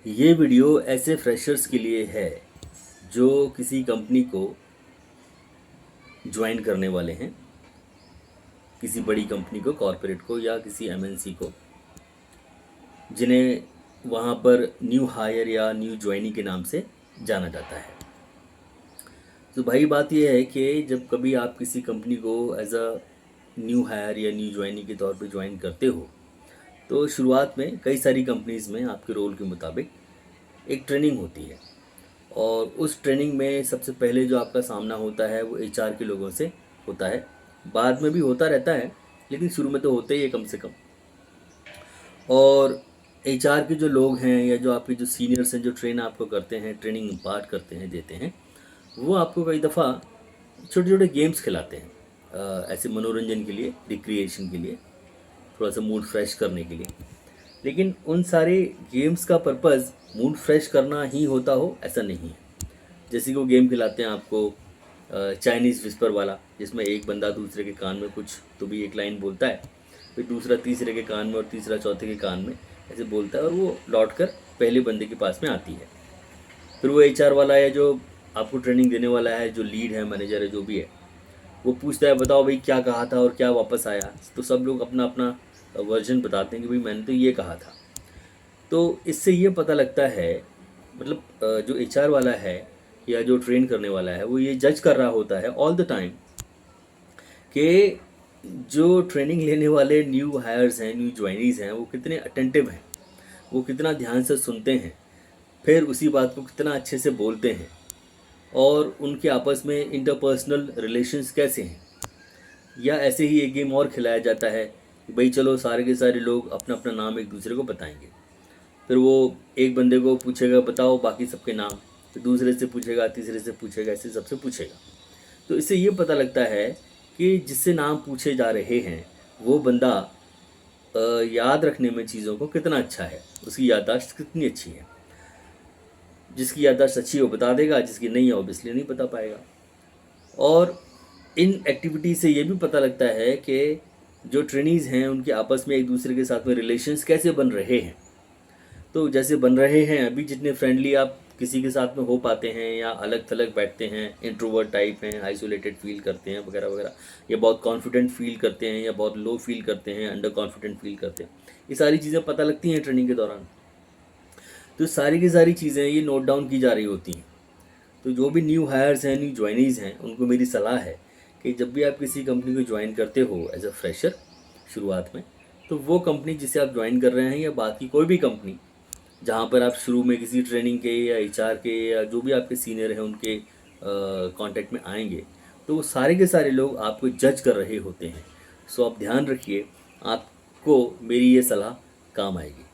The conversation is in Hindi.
ये वीडियो ऐसे फ्रेशर्स के लिए है जो किसी कंपनी को ज्वाइन करने वाले हैं, किसी बड़ी कंपनी को, कॉरपोरेट को या किसी एमएनसी को, जिन्हें वहाँ पर न्यू हायर या न्यू ज्वाइनी के नाम से जाना जाता है। तो भाई बात यह है कि जब कभी आप किसी कंपनी को एज अ न्यू हायर या न्यू ज्वाइनी के तौर पे ज्वाइन करते हो, तो शुरुआत में कई सारी कंपनीज़ में आपके रोल के मुताबिक एक ट्रेनिंग होती है और उस ट्रेनिंग में सबसे पहले जो आपका सामना होता है वो एचआर के लोगों से होता है। बाद में भी होता रहता है, लेकिन शुरू में तो होते ही है कम से कम। और एचआर के जो लोग हैं या जो आपके जो सीनियर्स हैं, जो ट्रेन आपको करते हैं, ट्रेनिंग इम्पार्ट करते हैं, देते हैं, वो आपको कई दफ़ा छोटे छोटे गेम्स खिलाते हैं, ऐसे मनोरंजन के लिए, रिक्रिएशन के लिए, थोड़ा सा मूड फ्रेश करने के लिए। लेकिन उन सारे गेम्स का पर्पज़ मूड फ्रेश करना ही होता हो ऐसा नहीं है। जैसे कि वो गेम खिलाते हैं आपको चाइनीज़ विस्पर वाला, जिसमें एक बंदा दूसरे के कान में कुछ तो भी एक लाइन बोलता है, फिर दूसरा तीसरे के कान में और तीसरा चौथे के कान में ऐसे बोलता है और वो लौट कर पहले बंदे के पास में आती है। फिर वो एचआर वाला है जो आपको ट्रेनिंग देने वाला है, जो लीड है, मैनेजर है, जो भी है, वो पूछता है बताओ भाई क्या कहा था और क्या वापस आया। तो सब लोग अपना अपना वर्जन बताते हैं कि भाई मैंने तो ये कहा था। तो इससे ये पता लगता है, मतलब जो एचआर वाला है या जो ट्रेन करने वाला है वो ये जज कर रहा होता है ऑल द टाइम कि जो ट्रेनिंग लेने वाले न्यू हायर्स हैं, न्यू ज्वाइनीज़ हैं, वो कितने अटेंटिव हैं, वो कितना ध्यान से सुनते हैं, फिर उसी बात को कितना अच्छे से बोलते हैं और उनके आपस में इंटरपर्सनल रिलेशंस कैसे हैं। या ऐसे ही एक गेम और खिलाया जाता है कि भाई चलो सारे के सारे लोग अपना अपना नाम एक दूसरे को बताएंगे। फिर वो एक बंदे को पूछेगा बताओ बाकी सबके नाम, फिर दूसरे से पूछेगा, तीसरे से पूछेगा, ऐसे सबसे पूछेगा। तो इससे ये पता लगता है कि जिससे नाम पूछे जा रहे हैं वो बंदा याद रखने में चीज़ों को कितना अच्छा है, उसकी याददाश्त कितनी अच्छी है। जिसकी याददाश्त अच्छी हो बता देगा, जिसकी नहीं है ऑब्वियसली नहीं बता पाएगा। और इन एक्टिविटी से ये भी पता लगता है कि जो ट्रेनीज़ हैं उनके आपस में एक दूसरे के साथ में रिलेशंस कैसे बन रहे हैं। तो जैसे बन रहे हैं अभी, जितने फ्रेंडली आप किसी के साथ में हो पाते हैं या अलग थलग बैठते हैं, इंट्रोवर्ट टाइप हैं, आइसोलेटेड फील करते हैं वगैरह वगैरह, या बहुत कॉन्फिडेंट फील करते हैं या बहुत लो फील करते हैं, अंडर कॉन्फिडेंट फील करते हैं, ये सारी चीज़ें पता लगती हैं ट्रेनिंग के दौरान। तो सारी की सारी चीज़ें ये नोट डाउन की जा रही होती हैं। तो जो भी न्यू हायर्स हैं, न्यू ज्वाइनीज़ हैं, उनको मेरी सलाह है कि जब भी आप किसी कंपनी को ज्वाइन करते हो एज अ फ्रेशर शुरुआत में, तो वो कंपनी जिसे आप ज्वाइन कर रहे हैं या बाकी कोई भी कंपनी जहाँ पर आप शुरू में किसी ट्रेनिंग के या एचआर के या जो भी आपके सीनियर हैं उनके कांटेक्ट में आएंगे, तो वो सारे के सारे लोग आपको जज कर रहे होते हैं। सो आप ध्यान रखिए, आपको मेरी ये सलाह काम आएगी।